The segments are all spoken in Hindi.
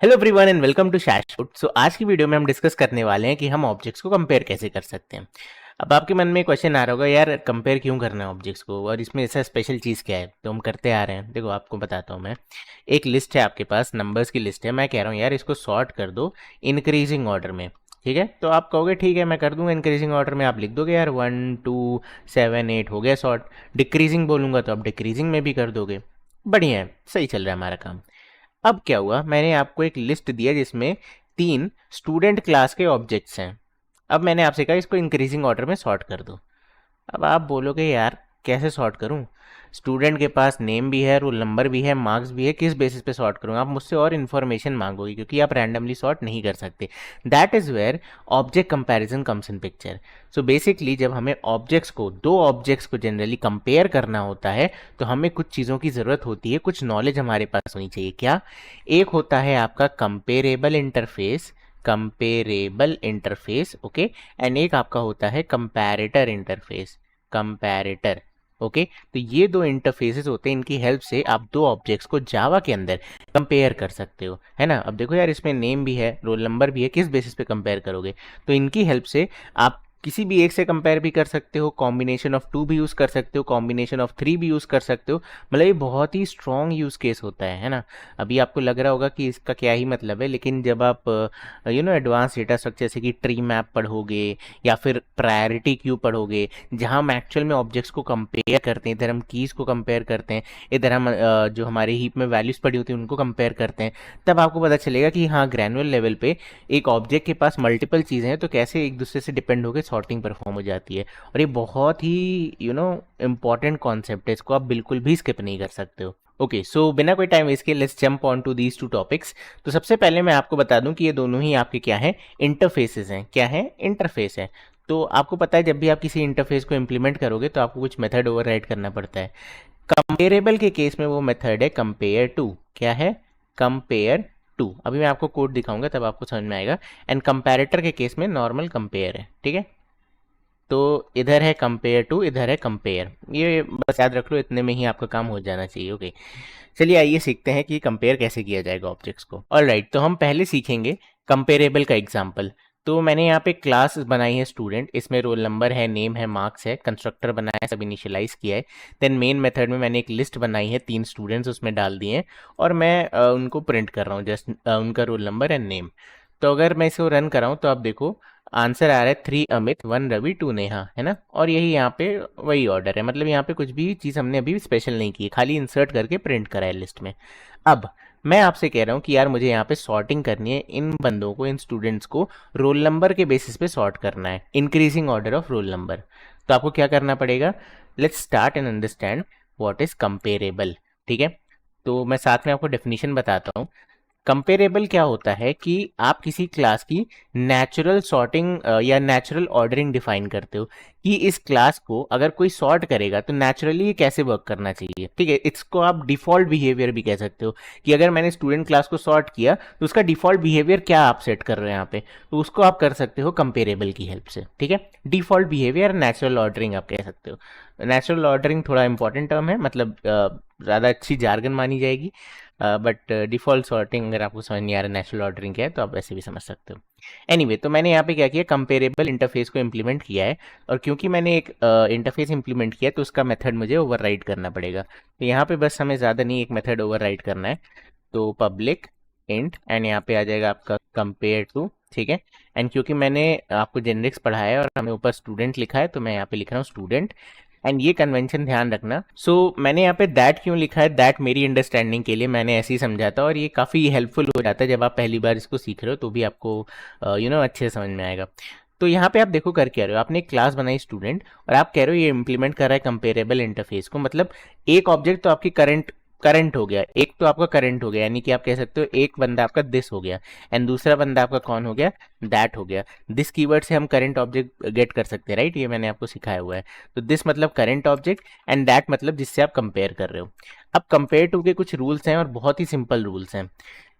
Hello everyone and welcome to शैशफुट। सो आज की वीडियो में हम डिस्कस करने वाले हैं कि हम ऑब्जेक्ट्स को कंपेयर कैसे कर सकते हैं। अब आपके मन में क्वेश्चन आ रहा होगा, यार कंपेयर क्यों करना है ऑब्जेक्ट्स को और इसमें ऐसा स्पेशल चीज़ क्या है। तो हम करते आ रहे हैं, देखो आपको बताता हूँ मैं। एक लिस्ट है आपके पास, नंबर्स की लिस्ट है। मैं कह रहा हूँ यार इसको सॉर्ट कर दो इंक्रीजिंग ऑर्डर में। ठीक है, तो आप कहोगे ठीक है मैं कर दूंगा इंक्रीजिंग ऑर्डर में। आप लिख दोगे यार 1 2 7 8 हो गया सॉर्ट। डिक्रीजिंग बोलूँगा तो आप डिक्रीजिंग में भी कर दोगे। बढ़िया है, सही चल रहा है हमारा काम। अब क्या हुआ, मैंने आपको एक लिस्ट दिया जिसमें 3 स्टूडेंट क्लास के ऑब्जेक्ट्स हैं। अब मैंने आपसे कहा इसको इंक्रीजिंग ऑर्डर में सॉर्ट कर दो। अब आप बोलोगे यार कैसे सॉर्ट करूं, स्टूडेंट के पास नेम भी है, रोल नंबर भी है, मार्क्स भी है, किस बेसिस पे सॉर्ट करूं। आप मुझसे और इन्फॉर्मेशन मांगोगे क्योंकि आप रैंडमली सॉर्ट नहीं कर सकते। That is where object comparison comes in picture. So basically जब हमें ऑब्जेक्ट्स को, दो ऑब्जेक्ट्स को जनरली कंपेयर करना होता है तो हमें कुछ चीज़ों की ज़रूरत होती है, कुछ नॉलेज हमारे पास होनी चाहिए। क्या? एक होता है आपका comparable interface, comparable interface, okay, and एक आपका होता है कंपैरेटर इंटरफेस, कंपैरेटर। ओके, तो ये दो इंटरफेसेस होते हैं, इनकी हेल्प से आप दो ऑब्जेक्ट्स को जावा के अंदर कंपेयर कर सकते हो, है ना। अब देखो यार इसमें नेम भी है, रोल नंबर भी है, किस बेसिस पे कंपेयर करोगे। तो इनकी हेल्प से आप किसी भी एक से कंपेयर भी कर सकते हो, कॉम्बिनेशन ऑफ 2 भी यूज़ कर सकते हो, कॉम्बिनेशन ऑफ 3 भी यूज़ कर सकते हो। मतलब ये बहुत ही स्ट्रॉन्ग यूज़ केस होता है ना। अभी आपको लग रहा होगा कि इसका क्या ही मतलब है, लेकिन जब आप एडवांस डेटा स्ट्रक्चर जैसे कि ट्री मैप पढ़ोगे या फिर प्रायोरिटी क्यू पढ़ोगे, जहाँ हम एक्चुअल में ऑब्जेक्ट्स को कंपेयर करते हैं, इधर हम कीज़ को कंपेयर करते हैं, इधर हम जो हमारे हीप में वैल्यूज़ पड़ी होती हैं उनको कंपेयर करते हैं, तब आपको पता चलेगा कि हाँ ग्रैनुअल लेवल पे एक ऑब्जेक्ट के पास मल्टीपल चीज़ें हैं तो कैसे एक दूसरे से डिपेंड होकर सॉर्टिंग परफॉर्म हो जाती है। और ये बहुत ही इम्पॉर्टेंट कॉन्सेप्ट है, इसको आप बिल्कुल भी स्किप नहीं कर सकते हो। ओके, सो बिना कोई टाइम वेस्ट किए let's jump on to these two topics. तो सबसे पहले मैं आपको बता दूं कि ये दोनों ही आपके क्या है, इंटरफेसेस हैं। क्या है? इंटरफेस है। तो आपको पता है जब भी आप किसी इंटरफेस को इंप्लीमेंट करोगे तो आपको कुछ मेथड ओवरराइड करना पड़ता है। कंपेरेबल के केस में वो मेथड है कंपेयर टू। क्या है? Compare to. अभी मैं आपको कोड दिखाऊंगा तब आपको समझ में आएगा। एंड कंपैरेटर के केस में नॉर्मल कंपेयर है। ठीक है, तो इधर है कंपेयर टू, इधर है कंपेयर। ये बस याद रख लो, इतने में ही आपका काम हो जाना चाहिए। ओके, चलिए आइए सीखते हैं कि कंपेयर कैसे किया जाएगा ऑब्जेक्ट्स को। ऑलराइट, तो हम पहले सीखेंगे कंपेरेबल का एग्जांपल। तो मैंने यहाँ पे क्लास बनाई है स्टूडेंट, इसमें रोल नंबर है, नेम है, मार्क्स है, कंस्ट्रक्टर बनाया है, सब इनिशियलाइज किया है। देन मेन मेथड में मैंने एक लिस्ट बनाई है, 3 स्टूडेंट्स उसमें डाल दिए हैं और मैं उनको प्रिंट कर रहा हूँ, जस्ट उनका रोल नंबर एंड नेम। तो अगर मैं इसको रन कराऊँ तो आप देखो आंसर आ रहा है 3 अमित 1 रवि 2 नेहा, है ना। और यही यहाँ पे वही ऑर्डर है, मतलब यहाँ पे कुछ भी चीज़ हमने अभी स्पेशल नहीं की, खाली इंसर्ट करके प्रिंट करा है लिस्ट में। अब मैं आपसे कह रहा हूँ कि यार मुझे यहाँ पे सॉर्टिंग करनी है, इन बंदों को, इन स्टूडेंट्स को रोल नंबर के बेसिस पे सॉर्ट करना है, increasing order of roll number. तो आपको क्या करना पड़ेगा, let's start and understand what is comparable. ठीक है, तो मैं साथ में आपको डेफिनेशन बताता हूँ। कंपेरेबल क्या होता है कि आप किसी क्लास की नेचुरल सॉर्टिंग या नेचुरल ऑर्डरिंग डिफाइन करते हो कि इस क्लास को अगर कोई सॉर्ट करेगा तो नेचुरली ये कैसे वर्क करना चाहिए। ठीक है, इसको आप डिफॉल्ट बिहेवियर भी कह सकते हो कि अगर मैंने स्टूडेंट क्लास को सॉर्ट किया तो उसका डिफॉल्ट बिहेवियर क्या आप सेट कर रहे हो यहाँ पे, तो उसको आप कर सकते हो कंपेरेबल की हेल्प से। ठीक है, डिफॉल्ट बिहेवियर, नेचुरल ऑर्डरिंग आप कह सकते हो। नेचुरल ऑर्डरिंग थोड़ा इंपॉर्टेंट टर्म है, मतलब ज़्यादा अच्छी जार्गन मानी जाएगी, बट डिफ़ॉल्ट सॉर्टिंग अगर आपको समझ नहीं आ रहा नेचुरल ऑर्डरिंग क्या है तो आप ऐसे भी समझ सकते हो। एनीवे, तो मैंने यहाँ पे क्या किया, कंपेरेबल इंटरफेस को इम्प्लीमेंट किया है। और क्योंकि मैंने एक इंटरफेस इम्प्लीमेंट किया है तो उसका मेथड मुझे ओवरराइड करना पड़ेगा। तो यहाँ पे बस हमें ज़्यादा नहीं, एक मेथड ओवरराइड करना है। तो पब्लिक इंट एंड यहाँ पे आ जाएगा आपका कंपेयर टू। ठीक है, एंड क्योंकि मैंने आपको जेनरिक्स पढ़ाया है और हमें ऊपर स्टूडेंट लिखा है तो मैं यहाँ पे लिख रहा हूँ स्टूडेंट। एंड ये कन्वेंशन ध्यान रखना। सो मैंने यहाँ पे दैट क्यों लिखा है, दैट मेरी अंडरस्टैंडिंग के लिए मैंने ऐसे ही समझा था और ये काफ़ी हेल्पफुल हो जाता है जब आप पहली बार इसको सीख रहे हो तो भी आपको अच्छे से समझ में आएगा। तो यहाँ पे आप देखो कर क्या रहे हो, आपने एक क्लास बनाई स्टूडेंट और आप कह रहे हो ये इंप्लीमेंट कर रहा है कंपेरेबल इंटरफेस को। मतलब एक ऑब्जेक्ट तो आपकी करंट हो गया, एक तो आपका करंट हो गया, यानी कि आप कह सकते हो एक बंदा आपका दिस हो गया एंड दूसरा बंदा आपका कौन हो गया, दैट हो गया। दिस कीवर्ड से हम करंट ऑब्जेक्ट गेट कर सकते हैं, राइट, ये मैंने आपको सिखाया हुआ है। तो दिस मतलब करंट ऑब्जेक्ट एंड दैट मतलब जिससे आप कंपेयर कर रहे हो। अब कंपेयर टू के कुछ रूल्स हैं और बहुत ही सिंपल रूल्स हैं।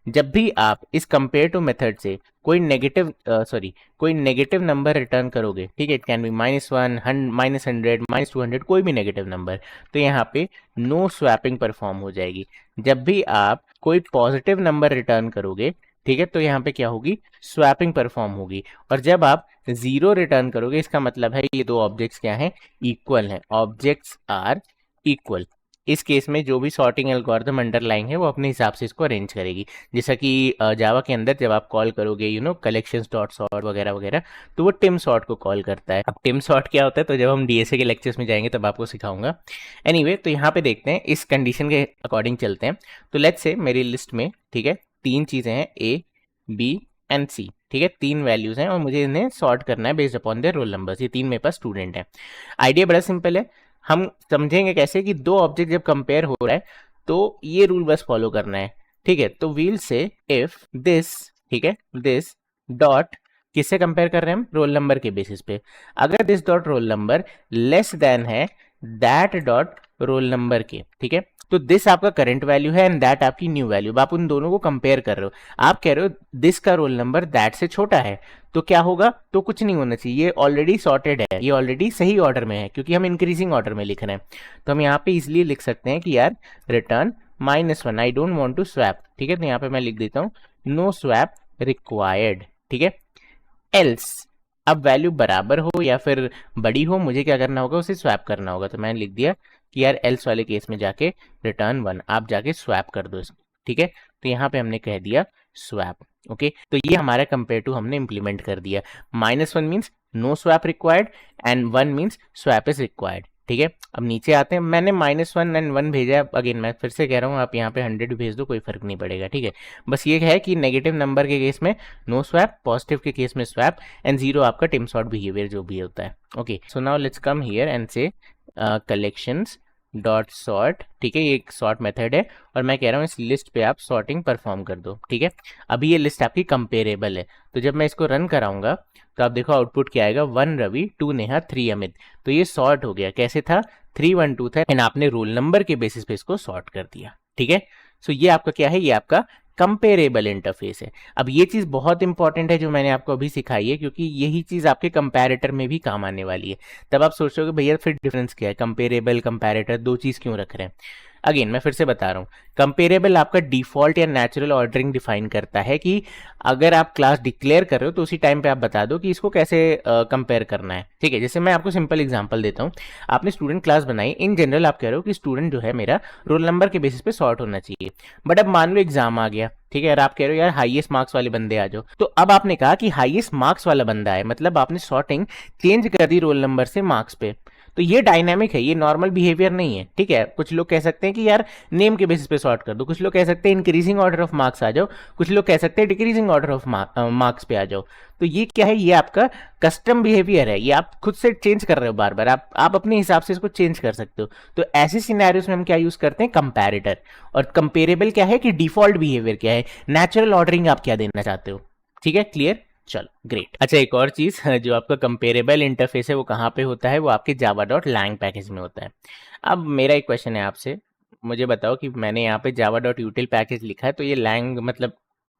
जब भी आप इस कंपेयर टू मेथड से कोई नेगेटिव नंबर रिटर्न करोगे, ठीक है, इट कैन बी -1, -100, -200, कोई भी नेगेटिव नंबर, तो यहाँ पे नो स्वैपिंग परफॉर्म हो जाएगी। जब भी आप कोई पॉजिटिव नंबर रिटर्न करोगे ठीक है, तो यहाँ पे क्या होगी, स्वैपिंग परफॉर्म होगी। और जब आप 0 रिटर्न करोगे इसका मतलब है ये दो ऑब्जेक्ट्स क्या हैं, इक्वल हैं, ऑब्जेक्ट्स आर इक्वल। इस केस में जो भी सॉर्टिंग एल्गोरिथम अंडरलाइंग है वो अपने हिसाब से इसको अरेंज करेगी। जैसा कि जावा के अंदर जब आप कॉल करोगे collections.sort वगैरह वगैरह, तो वो टिम सॉर्ट को कॉल करता है। अब टिम सॉर्ट क्या होता है तो जब हम डीएसए के लेक्चर्स में जाएंगे तब आपको सिखाऊंगा। एनीवे, तो यहाँ पे देखते हैं, इस कंडीशन के अकॉर्डिंग चलते हैं। तो लेट्स से मेरी लिस्ट में, ठीक है, 3 चीज़ें हैं, ए बी एंड सी, ठीक है, 3 वैल्यूज हैं और मुझे इन्हें सॉर्ट करना है based upon their roll numbers. ये 3 मेरे पास स्टूडेंट हैं। आइडिया बड़ा सिंपल है, हम समझेंगे कैसे कि दो ऑब्जेक्ट जब कंपेयर हो रहा है तो ये रूल बस फॉलो करना है, ठीक है। तो वील से इफ दिस, ठीक है, दिस डॉट, किससे कंपेयर कर रहे हैं हम, रोल नंबर के बेसिस पे। अगर this dot roll number less than है दैट डॉट रोल नंबर के, ठीक है, तो दिस आपका करंट वैल्यू है एंड दैट आपकी न्यू वैल्यू। आप उन दोनों को कंपेयर कर रहे हो, आप कह रहे हो दिस का रोल नंबर दैट से छोटा है, तो क्या होगा, तो कुछ नहीं होना चाहिए, ये ऑलरेडी सॉर्टेड है, ये ऑलरेडी सही ऑर्डर में है, क्योंकि हम इंक्रीजिंग ऑर्डर में लिख रहे हैं। तो हम यहाँ पे इजिली लिख सकते हैं कि यार return -1, I don't want to swap, ठीक है। तो यहाँ पे मैं लिख देता हूँ नो स्वैप रिक्वायर्ड, ठीक है। एल्स, अब वैल्यू बराबर हो या फिर बड़ी हो, मुझे क्या करना होगा, उसे स्वैप करना होगा। तो मैंने लिख दिया कि यार एल्स वाले केस में जाके रिटर्न 1, आप जाके स्वैप कर दो इसको, ठीक है। तो यहाँ पे हमने कह दिया स्वैप, ओके। तो ये हमारा कंपेयर टू हमने इंप्लीमेंट कर दिया। -1 means no swap required and 1 means swap is required, ठीक है। अब नीचे आते हैं, मैंने -1 एंड 1 भेजा है, अगेन मैं फिर से कह रहा हूँ आप यहाँ पे 100 भेज दो, कोई फर्क नहीं पड़ेगा, ठीक है। बस ये है कि नेगेटिव नंबर के केस में नो स्वैप, पॉजिटिव के केस में स्वैप, एंड 0 आपका टिम सॉर्ट बिहेवियर जो भी होता है, okay. So now let's come here and से collections.sort, ठीक है, ये एक सॉर्ट मेथड है और मैं कह रहा हूँ इस लिस्ट पे आप सॉर्टिंग परफॉर्म कर दो, ठीक है। अभी ये लिस्ट आपकी कंपेरेबल है, तो जब मैं इसको रन कराऊंगा तो आप देखो आउटपुट क्या आएगा, 1 रवि, 2 नेहा, 3 अमित। तो ये सॉर्ट हो गया, कैसे था, 3 1 2 था एंड आपने रोल नंबर के बेसिस पे इसको सॉर्ट कर दिया, ठीक है। सो ये आपका क्या है, ये आपका कंपेरेबल इंटरफेस है। अब ये चीज बहुत इंपॉर्टेंट है जो मैंने आपको अभी सिखाई है, क्योंकि यही चीज आपके कंपैरेटर में भी काम आने वाली है। तब आप सोचोगे भैया फिर डिफरेंस क्या है, कंपेरेबल कंपैरेटर दो चीज क्यों रख रहे हैं। अगेन मैं फिर से बता रहा हूँ, कंपेरेबल आपका डिफॉल्ट या नेचुरल ऑर्डरिंग डिफाइन करता है कि अगर आप क्लास डिक्लेयर कर रहे हो तो उसी टाइम पे आप बता दो कि इसको कैसे कंपेयर करना है, ठीक है। जैसे मैं आपको सिंपल एग्जांपल देता हूँ, आपने स्टूडेंट क्लास बनाई, इन जनरल आप कह रहे हो कि स्टूडेंट जो है मेरा रोल नंबर के बेसिस पे सॉर्ट होना चाहिए। बट अब मान लो एग्जाम आ गया, ठीक है, और आप कह रहे हो यार हाईएस्ट मार्क्स वाले बंदे आ जाओ। तो अब आपने कहा कि हाईएस्ट मार्क्स वाला बंदा है, मतलब आपने सॉर्टिंग चेंज कर दी रोल नंबर से मार्क्स पे। तो ये डायनामिक है, ये नॉर्मल बिहेवियर नहीं है, ठीक है। कुछ लोग कह सकते हैं कि यार नेम के बेसिस पे सॉर्ट कर दो, कुछ लोग कह सकते हैं इंक्रीजिंग ऑर्डर ऑफ मार्क्स आ जाओ, कुछ लोग कह सकते हैं डिक्रीजिंग ऑर्डर ऑफ मार्क्स पे आ जाओ। तो ये क्या है, ये आपका कस्टम बिहेवियर है, ये आप खुद से चेंज कर रहे हो बार बार, आप अपने हिसाब से इसको चेंज कर सकते हो। तो ऐसे सिनेरियोस में हम क्या यूज करते हैं, कंपैरेटर। और कंपेरेबल क्या है कि डिफॉल्ट बिहेवियर क्या है, नेचुरल ऑर्डरिंग आप क्या देना चाहते हो, ठीक है, क्लियर। चलो ग्रेट। अच्छा, एक और चीज जो आपका कंपेरेबल इंटरफेस है वो कहाँ पे होता है, वो आपके java.lang पैकेज में होता है। अब मेरा एक क्वेश्चन है आपसे, मुझे बताओ कि मैंने यहाँ पे java.util पैकेज लिखा है तो ये lang मतलब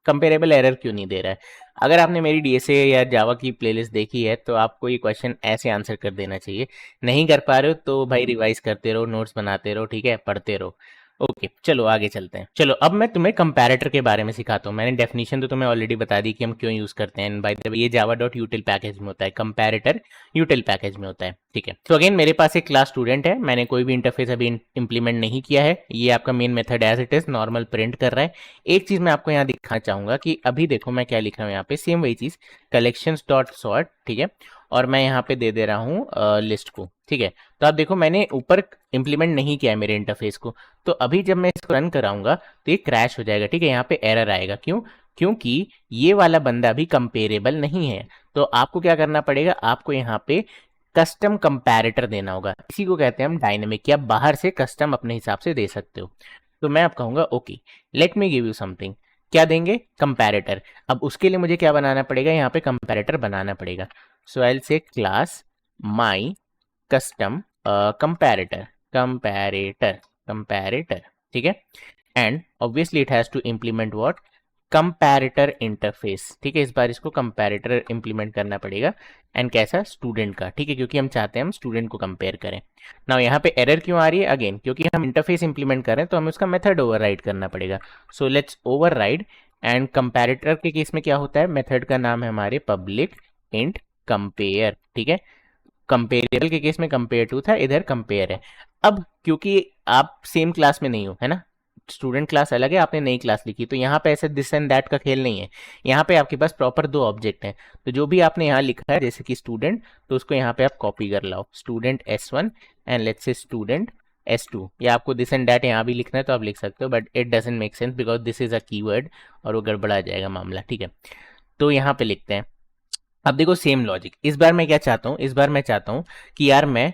कंपेरेबल एरर क्यों नहीं दे रहा है। अगर आपने मेरी डीएसए या जावा की प्लेलिस्ट देखी है तो आपको ये क्वेश्चन ऐसे आंसर कर देना चाहिए। नहीं कर पा रहे हो तो भाई रिवाइज करते रहो, नोट्स बनाते रहो, ठीक है, पढ़ते रहो। ओके, चलो आगे चलते हैं। चलो अब मैं तुम्हें कंपैरेटर के बारे में सिखाता हूँ। मैंने डेफिनेशन तो तुम्हें ऑलरेडी बता दी कि हम क्यों यूज करते हैं। बाय द वे ये java.util पैकेज में होता है, कंपैरेटर util पैकेज में होता है, ठीक है। तो अगेन मेरे पास एक क्लास स्टूडेंट है, मैंने कोई भी इंटरफेस अभी इंप्लीमेंट नहीं किया है, ये आपका main method as it is normal print कर रहा है। एक चीज मैं आपको यहाँ दिखाना चाहूंगा कि अभी देखो मैं क्या लिख रहा हूँ यहाँ पे, सेम वही चीज collections.sort, ठीक है, और मैं यहाँ पे दे दे रहा हूँ लिस्ट को, ठीक है। तो आप देखो मैंने ऊपर इंप्लीमेंट नहीं किया है मेरे इंटरफेस को, तो अभी जब मैं इसको रन कराऊंगा तो ये क्रैश हो जाएगा, ठीक है, यहाँ पे एरर आएगा। क्यों? क्योंकि ये वाला बंदा भी कंपेरेबल नहीं है। तो आपको क्या करना पड़ेगा, आपको यहाँ पे कस्टम कंपैरेटर देना होगा। इसी को कहते हैं हम डायनेमिक, या बाहर से कस्टम अपने हिसाब से दे सकते हो। तो मैं अब कहूंगा okay let me give you something, क्या देंगे, कंपैरेटर। अब उसके लिए मुझे क्या बनाना पड़ेगा, यहाँ पे कंपैरेटर बनाना पड़ेगा। So I will say class my custom comparator, comparator, ठीक है, and obviously it has to implement what, comparator interface, ठीक है। इस बार इसको कंपैरेटर इंप्लीमेंट करना पड़ेगा, एंड कैसा, स्टूडेंट का, ठीक है, क्योंकि हम चाहते हैं हम स्टूडेंट को कंपेयर करें। नाउ यहाँ पे एरर क्यों आ रही है, अगेन क्योंकि हम इंटरफेस इंप्लीमेंट कर रहे हैं तो हमें उसका मेथड ओवरराइड करना पड़ेगा। So let's override and comparator के केस में क्या होता है, मेथड का नाम है हमारे पब्लिक इंट कंपेयर, ठीक है। कंपेरेबल के केस में कंपेयर टू था, इधर कंपेयर है। अब क्योंकि आप सेम क्लास में नहीं हो, है ना, स्टूडेंट क्लास अलग है, आपने नई क्लास लिखी, तो यहाँ पे ऐसे दिस एंड दैट का खेल नहीं है। यहाँ पे आपके पास प्रॉपर दो ऑब्जेक्ट हैं, तो जो भी आपने यहाँ लिखा है जैसे कि स्टूडेंट, तो उसको यहाँ पे आप कॉपी कर लाओ, student S1 and let's say student S2, या आपको दिस एंड दैट यहाँ भी लिखना है तो आप लिख सकते हो, but it doesn't make sense because this is a keyword और वो गड़बड़ा जाएगा मामला, ठीक है। तो यहाँ पे लिखते हैं। अब देखो सेम लॉजिक, इस बार मैं क्या चाहता हूँ, इस बार मैं चाहता हूँ कि यार मैं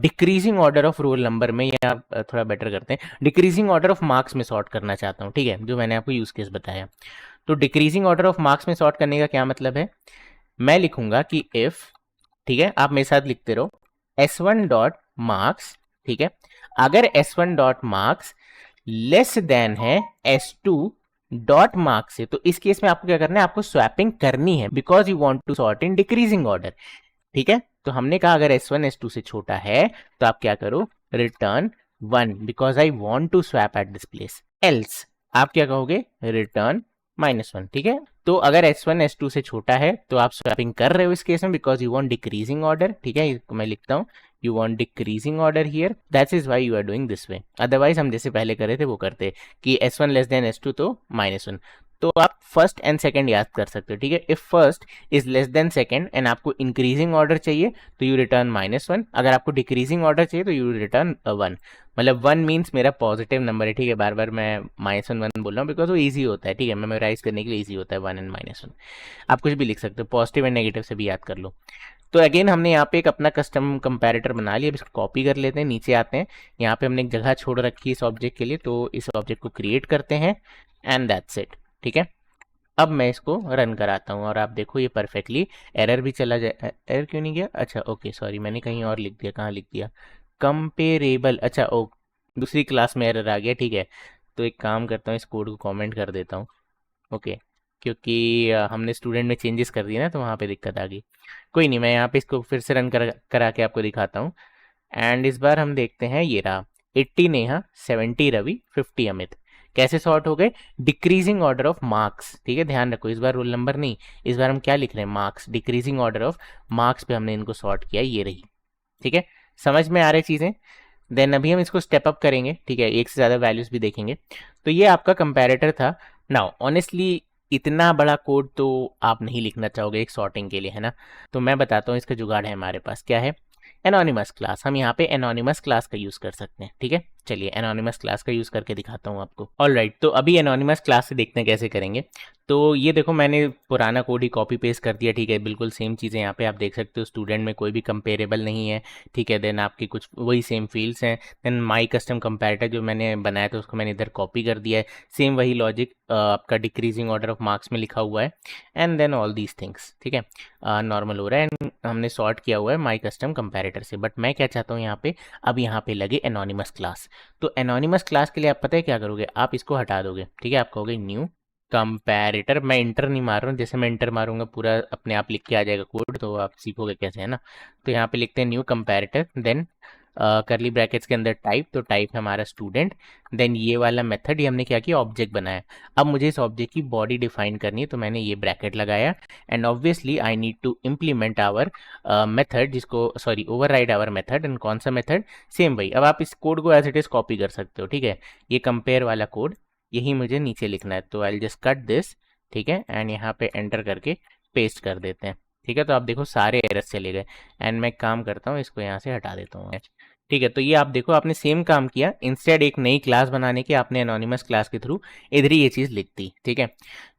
decreasing order of roll number में, या थोड़ा बेटर करते हैं, डिक्रीजिंग ऑर्डर ऑफ मार्क्स में सॉर्ट करना चाहता हूँ, ठीक है, जो मैंने आपको यूज केस बताया। तो डिक्रीजिंग ऑर्डर ऑफ मार्क्स में सॉर्ट करने का क्या मतलब है, मैं लिखूंगा कि इफ, ठीक है, आप मेरे साथ लिखते रहो, S1 डॉट मार्क्स, ठीक है, अगर S1 dot marks less than है S2 डॉट मार्क्स से, तो इस केस में आपको क्या करना है, आपको स्वैपिंग करनी है because you want to sort in decreasing order, ठीक है। तो हमने कहा अगर S1 S2 से छोटा है तो आप क्या करो, return 1 because I want to swap at this place, else आप क्या कहोगे, रिटर्न -1, ठीक है। तो अगर S1 S2 से छोटा है तो आप स्वैपिंग कर रहे हो इस केस में because you want decreasing order, ठीक है, इसको मैं लिखता हूँ, you want decreasing order here, that is why you are doing this way. Otherwise हम जैसे पहले करे थे वो करते कि S1 लेस देन S2 तो -1। तो आप फर्स्ट एंड सेकंड याद कर सकते हो, ठीक है। If first is less then second and आपको इंक्रीजिंग ऑर्डर चाहिए तो यू रिटर्न -1, अगर आपको डिक्रीजिंग ऑर्डर चाहिए तो यू रिटर्न 1। मतलब 1 मीन्स मेरा पॉजिटिव नंबर है, ठीक है, बार बार मैं -1 बोल रहा हूँ बिकॉज वो ईजी होता है, ठीक है, मेमोराइज करने के लिए ईजी होता है 1 एंड -1। आप कुछ भी लिख सकते हो, पॉजिटिव एंड नेगेटिव से भी याद कर लो। तो अगेन हमने यहाँ पे एक अपना कस्टम कंपैरेटर बना लिया, अब इसको कॉपी कर लेते हैं, नीचे आते हैं, यहाँ पे हमने एक जगह छोड़ रखी है इस ऑब्जेक्ट के लिए, तो इस ऑब्जेक्ट को क्रिएट करते हैं एंड दैट्स इट, ठीक है। अब मैं इसको रन कराता हूँ और आप देखो ये परफेक्टली एरर भी चला जाए, एरर क्यों नहीं गया, अच्छा ओके सॉरी, मैंने कहीं और लिख दिया, कहाँ लिख दिया, कंपेरेबल, अच्छा ओ दूसरी क्लास में एरर आ गया, ठीक है। तो एक काम करता हूँ, इस कोड को कमेंट कर देता हूँ, ओके, क्योंकि हमने स्टूडेंट में चेंजेस कर दिए ना तो वहाँ पे दिक्कत आ गई। कोई नहीं, मैं यहाँ पे इसको फिर से रन करा के आपको दिखाता हूँ। एंड इस बार हम देखते हैं, ये रहा 80 नेहा, 70 रवि, 50 अमित, कैसे सॉर्ट हो गए, डिक्रीजिंग ऑर्डर ऑफ मार्क्स, ठीक है, ध्यान रखो इस बार रोल नंबर नहीं, इस बार हम क्या लिख रहे हैं, marks, decreasing order of marks पे हमने इनको सॉर्ट किया, ये रही, ठीक है। समझ में आ रही चीज़ें। देन अभी हम इसको स्टेप अप करेंगे, ठीक है, एक से ज़्यादा वैल्यूज भी देखेंगे। तो ये आपका कंपैरेटर था। नाउ ऑनेस्टली इतना बड़ा कोड तो आप नहीं लिखना चाहोगे एक सॉर्टिंग के लिए, है ना। तो मैं बताता हूँ इसका जुगाड़ है हमारे पास, क्या है, एनोनिमस क्लास। हम यहाँ पे एनोनिमस क्लास का यूज़ कर सकते हैं, ठीक है। चलिए एनोनिमस क्लास का यूज़ करके दिखाता हूँ आपको। ऑलराइट, तो अभी एनोनिमस क्लास से देखते हैं कैसे करेंगे। तो ये देखो मैंने पुराना कोड ही कॉपी पेस्ट कर दिया, ठीक है, बिल्कुल सेम चीज़ें यहाँ पे आप देख सकते हो, स्टूडेंट में कोई भी कंपेरेबल नहीं है, ठीक है। देन आपकी कुछ वही सेम फील्ड्स हैं, देन माई कस्टम कंपैरेटर जो मैंने बनाया था उसको मैंने इधर कॉपी कर दिया है, सेम वही लॉजिक आपका डिक्रीजिंग ऑर्डर ऑफ मार्क्स में लिखा हुआ है, and then all these things, ठीक है, नॉर्मल हो रहा है, एंड हमने सॉर्ट किया हुआ है माई कस्टम कंपैरेटर से। बट मैं क्या चाहता हूँ यहाँ पे, अब यहाँ पे लगे एनोनिमस क्लास। तो एनोनिमस क्लास के लिए आप पता है क्या करोगे, आप इसको हटा दोगे, ठीक है, आप कहोगे न्यू कंपैरेटर, मैं इंटर नहीं मार रहा हूँ, जैसे मैं इंटर मारूंगा पूरा अपने आप लिख के आ जाएगा कोड, तो आप सीखोगे कैसे, है ना। तो यहाँ पे लिखते हैं new comparator, then curly brackets के अंदर टाइप, तो टाइप है हमारा स्टूडेंट, देन ये वाला मेथड, ये हमने क्या किया, ऑब्जेक्ट बनाया। अब मुझे इस ऑब्जेक्ट की बॉडी डिफाइन करनी है, तो मैंने ये ब्रैकेट लगाया, and obviously I need to implement our method, जिसको sorry override our method, and कौन सा मेथड, सेम वही। अब आप इस कोड को एज इट इज कॉपी कर सकते हो, ठीक है, ये कंपेयर वाला कोड यही मुझे नीचे लिखना है, तो आई जस्ट कट दिस, ठीक है, एंड यहाँ पे एंटर करके पेस्ट कर देते हैं, ठीक है। तो आप देखो सारे एरर्स चले गए, एंड मैं काम करता हूँ, इसको यहाँ से हटा देता हूँ, ठीक है। तो ये आप देखो आपने सेम काम किया, इंस्टेड एक नई क्लास बनाने के आपने एनोनिमस क्लास के थ्रू इधर ही ये चीज़ लिख दी, ठीक है।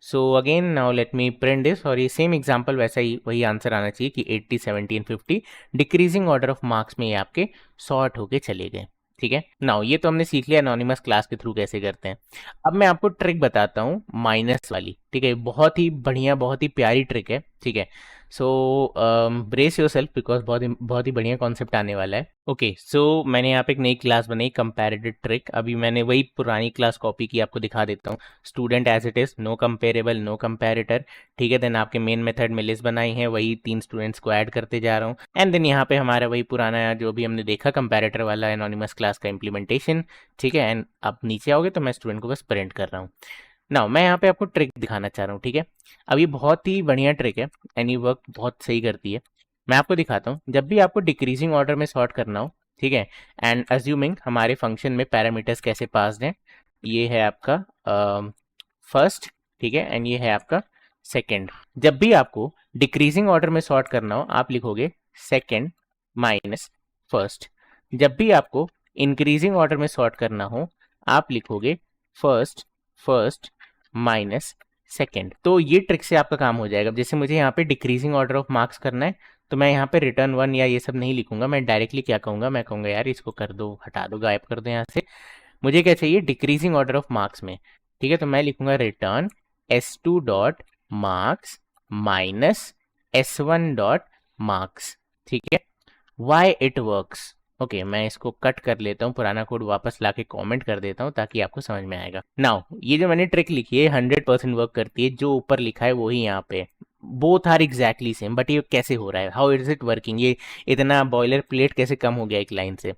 So again now let me print this, और ये सेम एग्जांपल वैसा ही वही आंसर आना चाहिए कि 80 70 and 50 decreasing order of marks में ये आपके सॉर्ट होके चले गए, ठीक है। नाउ ये तो हमने सीख लिया एनोनिमस क्लास के थ्रू कैसे करते हैं। अब मैं आपको ट्रिक बताता हूँ माइनस वाली, ठीक है, बहुत ही बढ़िया बहुत ही प्यारी ट्रिक है, ठीक है। सो ब्रेस योर सेल्फ बिकॉज बहुत ही बढ़िया कॉन्सेप्ट आने वाला है। ओके सो मैंने यहाँ पे एक नई क्लास बनाई कंपैरेटिव ट्रिक, अभी मैंने वही पुरानी क्लास कॉपी की, आपको दिखा देता हूँ, student as it is, no comparable no comparator, ठीक है। देन आपके मेन मेथड में लिस्ट बनाई है, वही 3 स्टूडेंट्स को ऐड करते जा रहा हूँ, एंड देन यहाँ पे हमारा वही पुराना जो भी हमने देखा कंपैरेटर वाला एनोनिमस क्लास का इम्प्लीमेंटेशन, ठीक है। एंड आप नीचे आओगे तो मैं स्टूडेंट को बस प्रिंट कर रहा हूँ। नाउ मैं यहाँ पे आपको ट्रिक दिखाना चाह रहा हूँ, ठीक है। अब ये बहुत ही बढ़िया ट्रिक है एंड ये वर्क बहुत सही करती है। मैं आपको दिखाता हूँ, जब भी आपको डिक्रीजिंग ऑर्डर में सॉर्ट करना हो, ठीक है, एंड अज्यूमिंग हमारे फंक्शन में पैरामीटर्स कैसे पास्ड हैं, ये है आपका फर्स्ट, ठीक है, एंड ये है आपका सेकेंड। जब भी आपको डिक्रीजिंग ऑर्डर में सॉर्ट करना हो आप लिखोगे सेकेंड माइनस फर्स्ट। जब भी आपको इंक्रीजिंग ऑर्डर में सॉर्ट करना हो आप लिखोगे फर्स्ट फर्स्ट माइनस सेकेंड। तो ये ट्रिक से आपका काम हो जाएगा। जैसे मुझे यहाँ पे डिक्रीजिंग ऑर्डर ऑफ मार्क्स करना है तो मैं यहाँ पे रिटर्न वन या ये सब नहीं लिखूंगा, मैं डायरेक्टली क्या कहूँगा, मैं कहूँगा यार इसको कर दो, हटा दो, गायब कर दो यहाँ से। मुझे क्या चाहिए, डिक्रीजिंग ऑर्डर ऑफ मार्क्स में, ठीक है। तो मैं लिखूंगा return s2 dot marks minus s1 dot marks, ठीक है। वाई इट वर्क्स, ओके, मैं इसको कट कर लेता हूँ, पुराना कोड वापस लाके कमेंट कर देता हूँ ताकि आपको समझ में आएगा। नाउ ये जो मैंने ट्रिक लिखी है 100% वर्क करती है, जो ऊपर लिखा है वही यहाँ पे, both are exactly same. But ये कैसे हो रहा है, हाउ इज इट वर्किंग, ये इतना बॉयलर प्लेट कैसे कम हो गया एक लाइन से?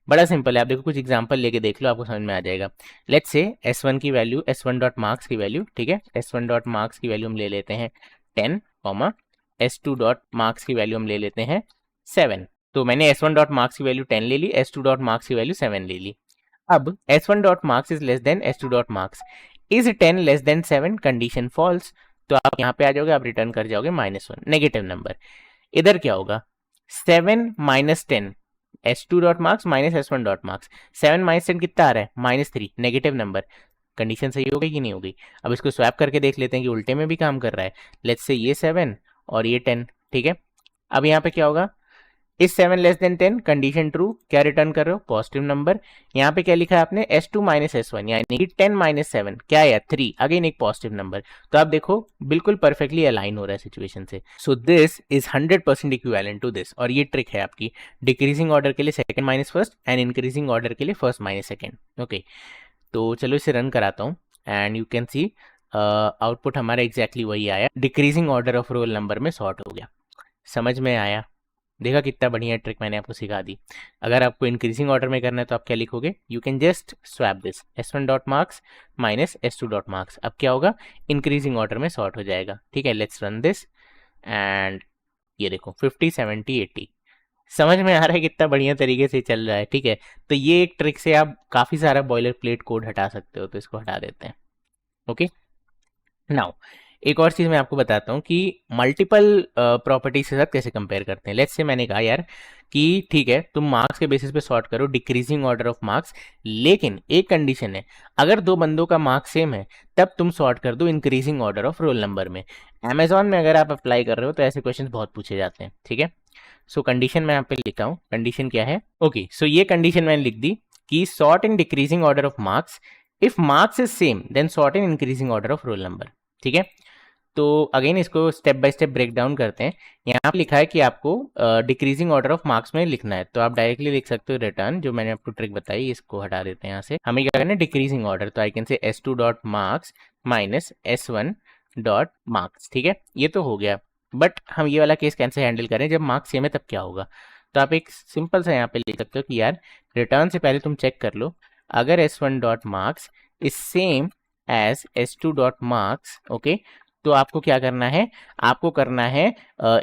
बड़ा सिंपल है, आप देखो कुछ एग्जांपल लेके देख लो, आपको समझ में आ जाएगा। लेट्स से s1 की वैल्यू, s1 डॉट मार्क्स की वैल्यू, ठीक है, s1 डॉट मार्क्स की वैल्यू हम ले लेते हैं 10, कॉमा s2 डॉट मार्क्स की वैल्यू हम ले लेते हैं 7। तो मैंने s1 डॉट मार्क्स की वैल्यू 10 ले ली, s2 डॉट मार्क्स की वैल्यू 7 ले ली। अब s1 dot marks is less than s2 dot marks, is 10 less than 7, condition false. तो आप यहाँ पे आ जाओगे, आप रिटर्न कर जाओगे -1, नेगेटिव नंबर। इधर क्या होगा, 7 minus 10, s2 dot marks minus s1 dot marks, 7 minus 10 कितना आ रहा है, -3, नेगेटिव नंबर। कंडीशन सही हो गई कि नहीं हो गई? अब इसको स्वैप करके देख लेते हैं कि उल्टे में भी काम कर रहा है। लेट्स से ये 7 और ये 10, ठीक है। अब यहाँ पे क्या होगा, इस 7 लेस देन 10, कंडीशन ट्रू, क्या रिटर्न कर रहे हो, पॉजिटिव नंबर। यहाँ पे क्या लिखा है आपने, s2 माइनस s1, यानी कि 10 माइनस 7 क्या है, 3, अगेन एक पॉजिटिव नंबर। तो आप देखो बिल्कुल परफेक्टली अलाइन हो रहा है सिचुएशन से। So this is 100% equivalent to this. और ये ट्रिक है आपकी डिक्रीजिंग ऑर्डर के लिए second minus first and increasing order के लिए फर्स्ट माइनस सेकंड। ओके, तो चलो इसे रन कराता हूँ and you can see output हमारा एग्जैक्टली वही आया, decreasing order of roll number में सॉर्ट हो गया। समझ में आया? देखा कितना बढ़िया ट्रिक मैंने आपको सिखा दी। अगर आपको इंक्रीजिंग ऑर्डर में करना है तो आप क्या लिखोगे, you can just swap this s1 dot marks minus s2 dot marks. अब क्या होगा, इंक्रीजिंग ऑर्डर में सॉर्ट हो जाएगा, ठीक है। लेट्स रन दिस एंड ये देखो 50 70 80। समझ में आ रहा है कितना बढ़िया तरीके से चल रहा है, ठीक है। तो ये एक ट्रिक से आप काफ़ी सारा बॉयलर प्लेट कोड हटा सकते हो, तो इसको हटा देते हैं। ओके, नाउ एक और चीज़ मैं आपको बताता हूँ कि मल्टीपल प्रॉपर्टीज के साथ कैसे कंपेयर करते हैं। लेट्स से मैंने कहा यार कि ठीक है तुम मार्क्स के बेसिस पे सॉर्ट करो, डिक्रीजिंग ऑर्डर ऑफ मार्क्स, लेकिन एक कंडीशन है, अगर दो बंदों का मार्क्स सेम है तब तुम सॉर्ट कर दो increasing order of roll number में। अमेजॉन में अगर आप अप्लाई कर रहे हो तो ऐसे क्वेश्चन बहुत पूछे जाते हैं, ठीक है। सो कंडीशन मैं यहाँ पे लिखा हूँ, कंडीशन क्या है, ओके। सो ये कंडीशन मैंने लिख दी कि sort in decreasing order of marks, if marks is same then sort in increasing order of roll number, ठीक है। तो अगेन इसको step by step break down करते हैं। यहाँ पे लिखा है कि आपको डिक्रीजिंग ऑर्डर ऑफ मार्क्स में लिखना है, तो आप डायरेक्टली लिख सकते हो रिटर्न, जो मैंने आपको ट्रिक बताई इसको हटा देते हैं यहाँ से। हमें क्या करना है, डिक्रीजिंग ऑर्डर, तो आई कैन से s2 dot marks minus s1 dot marks, ठीक है। ये तो हो गया, बट हम ये वाला केस कैसे हैंडल करें, जब मार्क्स सेम है तब क्या होगा। तो आप एक सिंपल सा यहाँ पे लिख सकते हो कि यार रिटर्न से पहले तुम चेक कर लो, अगर s1 dot marks is same as s2 dot marks, okay, तो आपको क्या करना है, आपको करना है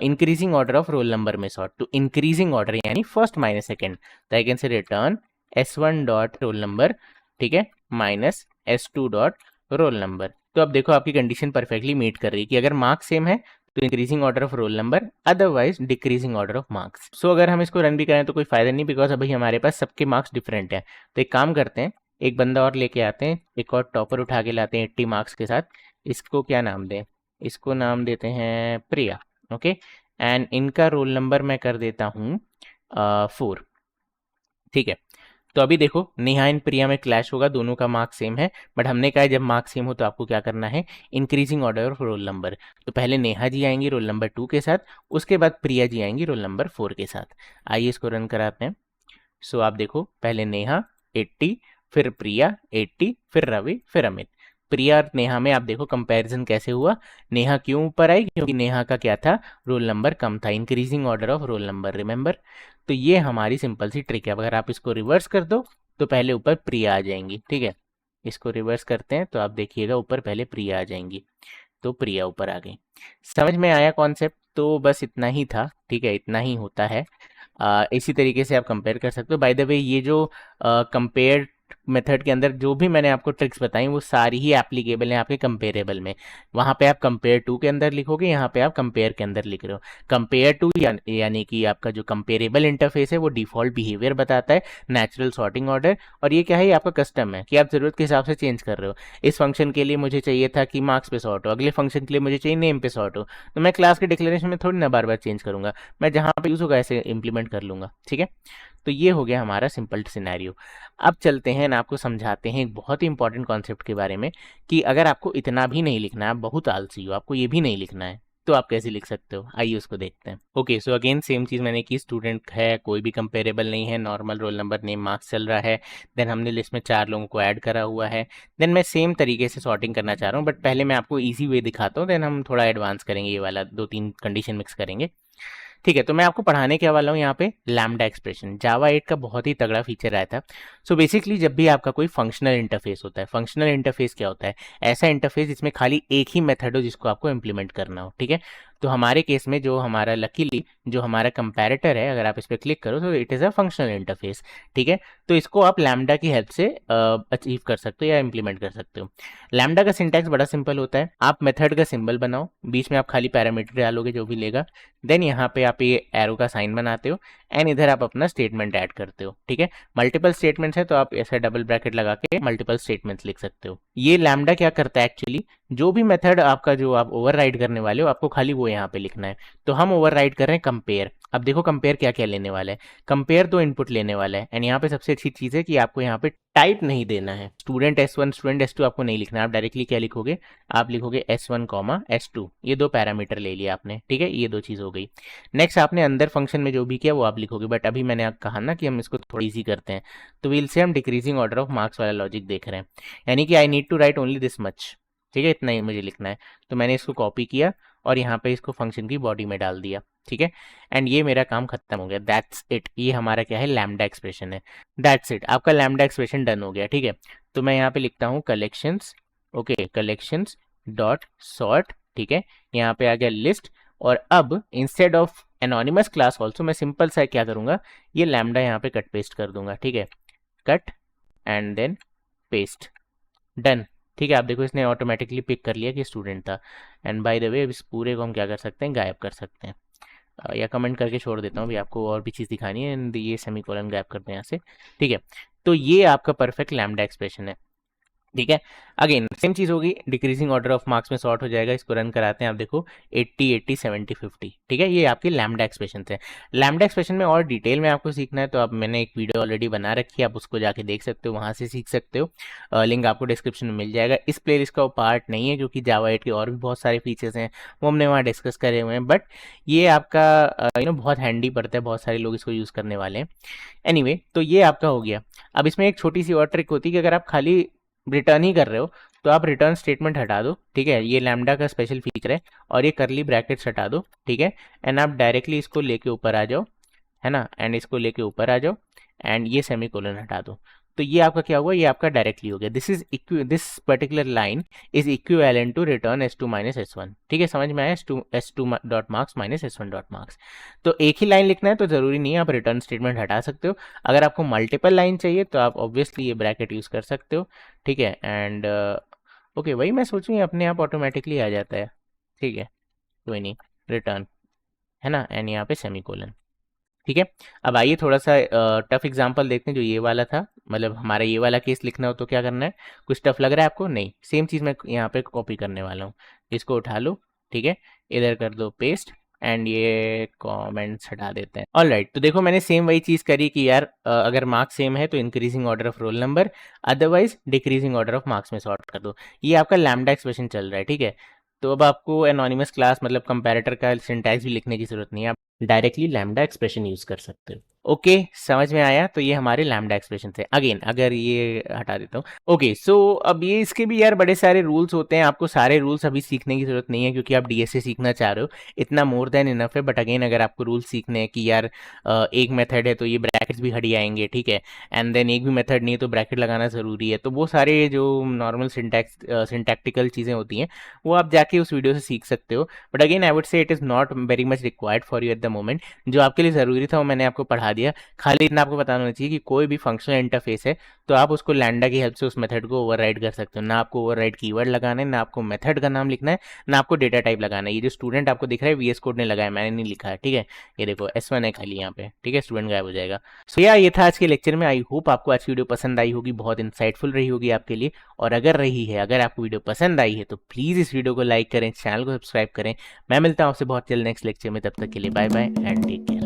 increasing order of roll number में सॉर्ट। तो इंक्रीजिंग ऑर्डर यानी फर्स्ट माइनस सेकंड, तो I can say return s1 dot roll number, ठीक है, minus s2 dot roll number. तो अब देखो आपकी कंडीशन परफेक्टली मीट कर रही है कि अगर मार्क्स सेम है तो increasing order of roll number, otherwise decreasing order of marks. So अगर हम इसको रन भी करें तो कोई फायदा नहीं, बिकॉज अभी हमारे पास सबके मार्क्स डिफरेंट हैं। तो एक काम करते हैं, एक बंदा और लेके आते हैं, एक और टॉपर उठा के लाते हैं 80 मार्क्स के साथ। इसको क्या नाम दें, इसको नाम देते हैं प्रिया, ओके। एंड इनका रोल नंबर मैं कर देता हूँ 4, ठीक है। तो अभी देखो नेहा एंड प्रिया में क्लैश होगा, दोनों का मार्क्स सेम है, बट हमने कहा है जब मार्क्स सेम हो तो आपको क्या करना है, increasing order of roll number. तो पहले नेहा जी आएंगी रोल नंबर 2 के साथ, उसके बाद प्रिया जी आएंगी रोल नंबर 4 के साथ। आइए इसको रन कराते हैं। सो आप देखो पहले नेहा 80, फिर प्रिया 80, फिर रवि, फिर अमित। प्रिया और नेहा में आप देखो कंपैरिजन कैसे हुआ, नेहा क्यों ऊपर आई, क्योंकि नेहा का क्या था, रोल नंबर कम था, increasing order of roll number, remember. तो ये हमारी सिंपल सी ट्रिक है। अगर आप इसको रिवर्स कर दो तो पहले ऊपर प्रिया आ जाएंगी, ठीक है। इसको रिवर्स करते हैं तो आप देखिएगा ऊपर पहले प्रिया आ जाएंगी, तो प्रिया ऊपर आ गई। समझ में आया कॉन्सेप्ट? तो बस इतना ही था, ठीक है, इतना ही होता है। इसी तरीके से आप कंपेयर कर सकते हो। बाय द वे ये जो कंपेयर मेथड के अंदर जो भी मैंने आपको ट्रिक्स बताई वो सारी ही एप्लीकेबल हैं आपके कंपेरेबल में। वहाँ पे आप कंपेयर टू के अंदर लिखोगे, यहाँ पे आप कंपेयर के अंदर लिख रहे हो। कंपेयर टू यानी कि आपका जो कंपेरेबल इंटरफेस है वो डिफॉल्ट बिहेवियर बताता है, नेचुरल सॉर्टिंग ऑर्डर, और ये क्या है, ये आपका कस्टम है कि आप ज़रूरत के हिसाब से चेंज कर रहे हो। इस फंक्शन के लिए मुझे चाहिए था कि मार्क्स पे सॉर्ट हो, अगले फंक्शन के लिए मुझे चाहिए नेम पे सॉर्ट हो, तो मैं क्लास के डिक्लेरेशन में थोड़ी ना बार बार चेंज करूंगा, मैं जहाँ पे यूज़ होगा ऐसे इंप्लीमेंट कर लूंगा, ठीक है। तो ये हो गया हमारा सिंपल सिनेरियो। अब चलते हैं ना, आपको समझाते हैं एक बहुत ही इंपॉर्टेंट कॉन्सेप्ट के बारे में कि अगर आपको इतना भी नहीं लिखना है, आप बहुत आलसी हो, आपको ये भी नहीं लिखना है, तो आप कैसे लिख सकते हो, आइए उसको देखते हैं। ओके, सो अगेन सेम चीज़ मैंने की, स्टूडेंट है, कोई भी कंपेरेबल नहीं है, normal roll number name marks चल रहा है। देन हमने लिस्ट में 4 लोगों को ऐड करा हुआ है। देन मैं सेम तरीके से सॉर्टिंग करना चाह रहा हूँ, बट पहले मैं आपको ईजी वे दिखाता हूँ, देन हम थोड़ा एडवांस करेंगे, ये वाला 2-3 कंडीशन मिक्स करेंगे। ठीक है, तो मैं आपको पढ़ाने के वाला हूँ यहाँ पे लैम्डा एक्सप्रेशन, जावा 8 का बहुत ही तगड़ा फीचर आया था। सो बेसिकली जब भी आपका कोई फंक्शनल इंटरफेस होता है, फंक्शनल इंटरफेस क्या होता है, ऐसा इंटरफेस जिसमें खाली एक ही मेथड हो जिसको आपको इम्प्लीमेंट करना हो, ठीक है। तो हमारे केस में जो हमारा लकीली जो हमारा कंपैरेटर है, अगर आप इस पर क्लिक करो तो it is a functional interface, ठीक है। तो इसको आप लैम्डा की हेल्प से अचीव कर सकते हो या इम्प्लीमेंट कर सकते हो। लैम्डा का सिंटैक्स बड़ा सिंपल होता है, आप मेथड का सिंबल बनाओ, बीच में आप खाली पैरामीटर डालोगे जो भी लेगा, देन यहाँ पे आप ये एरो का साइन बनाते हो, एंड इधर आप अपना स्टेटमेंट ऐड करते हो, ठीक है। मल्टीपल स्टेटमेंट्स है तो आप ऐसा डबल ब्रैकेट लगा के मल्टीपल स्टेटमेंट्स लिख सकते हो। ये लैम्डा क्या करता है एक्चुअली, जो भी मेथड आपका जो आप ओवरराइड करने वाले हो, आपको खाली वो यहाँ पे लिखना है। तो हम ओवरराइड कर रहे हैं कंपेयर। अब देखो कंपेयर क्या क्या लेने वाला है, कंपेयर तो इनपुट लेने वाला है, एंड यहाँ पे सबसे अच्छी चीज़ है कि आपको यहाँ पे टाइप नहीं देना है, स्टूडेंट S1 स्टूडेंट S2 आपको नहीं लिखना है। आप डायरेक्टली क्या लिखोगे, आप लिखोगे S1 S2, ये 2 पैरामीटर ले लिया आपने, ठीक है, ये 2 चीज़ हो गई। नेक्स्ट आपने अंदर फंक्शन में जो भी किया वो आप लिखोगे, बट अभी मैंने आप कहा ना कि हम इसको थोड़ी ईजी करते हैं, तो विल से हम डिक्रीजिंग ऑर्डर ऑफ मार्क्स वाला लॉजिक देख रहे हैं, यानी कि I need to write only this much, ठीक है, इतना ही मुझे लिखना है। तो मैंने इसको कॉपी किया और यहाँ पे इसको फंक्शन की बॉडी में डाल दिया, ठीक है, एंड ये मेरा काम खत्म हो गया, दैट्स इट। ये हमारा क्या है, लैम्डा एक्सप्रेशन है, दैट्स इट, आपका लैम्डा एक्सप्रेशन डन हो गया, ठीक है। तो मैं यहाँ पे लिखता हूँ collections, okay, collections dot sort, ठीक है, यहाँ पे आ गया लिस्ट, और अब instead of anonymous class also मैं सिंपल सा क्या करूँगा, ये लैम्डा यहाँ पे कट पेस्ट कर दूंगा, ठीक है, cut and then paste, done, ठीक है। आप देखो इसने ऑटोमेटिकली पिक कर लिया कि स्टूडेंट था। एंड बाय द वे इस पूरे को हम क्या कर सकते हैं, गायब कर सकते हैं, या कमेंट करके छोड़ देता हूँ, भी आपको और भी चीज़ दिखानी है, एंड ये सेमीकोलन गायब करते हैं यहाँ से, ठीक है। तो ये आपका परफेक्ट लैम्डा एक्सप्रेशन है, ठीक है। अगेन सेम चीज़ होगी, डिक्रीजिंग ऑर्डर ऑफ मार्क्स में सॉर्ट हो जाएगा, इसको रन कराते हैं, आप देखो 80 80 70 50, ठीक है, ये आपकी लैम्डा एक्सप्रेशन है। लैम्डा एक्सप्रेशन में और डिटेल में आपको सीखना है तो आप, मैंने एक वीडियो ऑलरेडी बना रखी है, आप उसको जाके देख सकते हो, वहाँ से सीख सकते हो, लिंक आपको डिस्क्रिप्शन में मिल जाएगा। इस प्लेलिस्ट का वो पार्ट नहीं है क्योंकि जावा 8 के और भी बहुत सारे फीचर्स हैं, वो हमने वहाँ डिस्कस करे हुए हैं, बट ये आपका बहुत हैंडी पड़ता है, बहुत सारे लोग इसको यूज़ करने वाले हैं। एनीवे, तो ये आपका हो गया। अब इसमें एक छोटी सी और ट्रिक होती है कि अगर आप खाली रिटर्न ही कर रहे हो तो आप रिटर्न स्टेटमेंट हटा दो, ठीक है, ये लैम्डा का स्पेशल फीचर है, और ये करली ब्रैकेट्स हटा दो, ठीक है, एंड आप डायरेक्टली इसको लेके ऊपर आ जाओ, है ना, एंड इसको लेके ऊपर आ जाओ, एंड ये सेमीकोलन हटा दो। तो ये आपका क्या हुआ, ये आपका डायरेक्टली हो गया, this particular line is equivalent to return S2 minus S1, ठीक है, समझ में आया, S2 dot marks minus S1 dot marks. तो एक ही लाइन लिखना है तो ज़रूरी नहीं है, आप रिटर्न स्टेटमेंट हटा सकते हो। अगर आपको मल्टीपल लाइन चाहिए तो आप ऑब्वियसली ये ब्रैकेट यूज़ कर सकते हो, ठीक है, एंड ओके, वही मैं सोचूँ ये अपने आप ऑटोमेटिकली आ जाता है, ठीक है, कोई नहीं, रिटर्न, है ना, एंड यहाँ पे सेमीकोलन, ठीक है। अब आइए थोड़ा सा टफ एग्जांपल देखते हैं, जो ये वाला था, मतलब हमारा ये वाला केस लिखना हो तो क्या करना है, कुछ टफ लग रहा है आपको, नहीं, सेम चीज़ मैं यहाँ पे कॉपी करने वाला हूँ, इसको उठा लो, ठीक है, इधर कर दो पेस्ट, एंड ये कमेंट्स हटा देते हैं। ऑल राइट, तो देखो मैंने सेम वही चीज़ करी कि यार अगर मार्क्स सेम है तो increasing order of roll number, otherwise decreasing order of marks में सॉर्ट कर दो। ये आपका लैम्डा एक्सप्रेशन चल रहा है, ठीक है। तो अब आपको एनोनिमस क्लास मतलब कंपैरेटर का सिंटैक्स भी लिखने की जरूरत नहीं है, आप डायरेक्टली लैम्डा एक्सप्रेशन यूज़ कर सकते हो। ओके, समझ में आया। तो ये हमारे लैम्डा एक्सप्रेशन थे। अगेन अगर ये हटा देता हूँ, ओके सो अब ये इसके भी यार बड़े सारे रूल्स होते हैं। आपको सारे रूल्स अभी सीखने की जरूरत नहीं है क्योंकि आप डीएसए सीखना चाह रहे हो, इतना मोर देन इनफ है। बट अगेन अगर आपको रूल्स सीखने हैं कि यार एक मेथड है तो ये ब्रैकेट्स भी हट जाएंगे, ठीक है, एंड देन एक भी मेथड नहीं है तो ब्रैकेट लगाना ज़रूरी है, तो वो सारे जो नॉर्मल सिंटैक्टिकल चीज़ें होती हैं वो आप जाके उस वीडियो से सीख सकते हो। But again I would say it is not very much required for you at the moment. जो आपके लिए ज़रूरी था वो मैंने आपको पढ़ा दिया। खाली इतना आपको पता होना चाहिए कि कोई भी फंक्शनल इंटरफेस है तो आप उसको लैंडा की हेल्प से उस मेथड को ओवरराइड कर सकते हो। ना आपको ओवरराइड कीवर्ड लगाना है, ना आपको मेथड का नाम लिखना है, ना आपको डेटा टाइप लगाना है। ये जो स्टूडेंट आपको दिख रहा है वीएस कोड ने लगाया, मैंने नहीं लिखा है, ठीक है। ये देखो S1 है खाली यहाँ पे, ठीक है, स्टूडेंट गायब हो जाएगा। सो या ये था आज के लेक्चर में। आई होप आपको आज की वीडियो पसंद आई होगी, बहुत इंसाइटफुल रही होगी आपके लिए। और अगर रही है, अगर आपको वीडियो पसंद आई है तो प्लीज़ इस वीडियो को लाइक करें, चैनल को सब्सक्राइब करें। मैं मिलता हूँ आपसे बहुत जल्द नेक्स्ट लेक्चर में। तब तक के लिए bye bye and take care.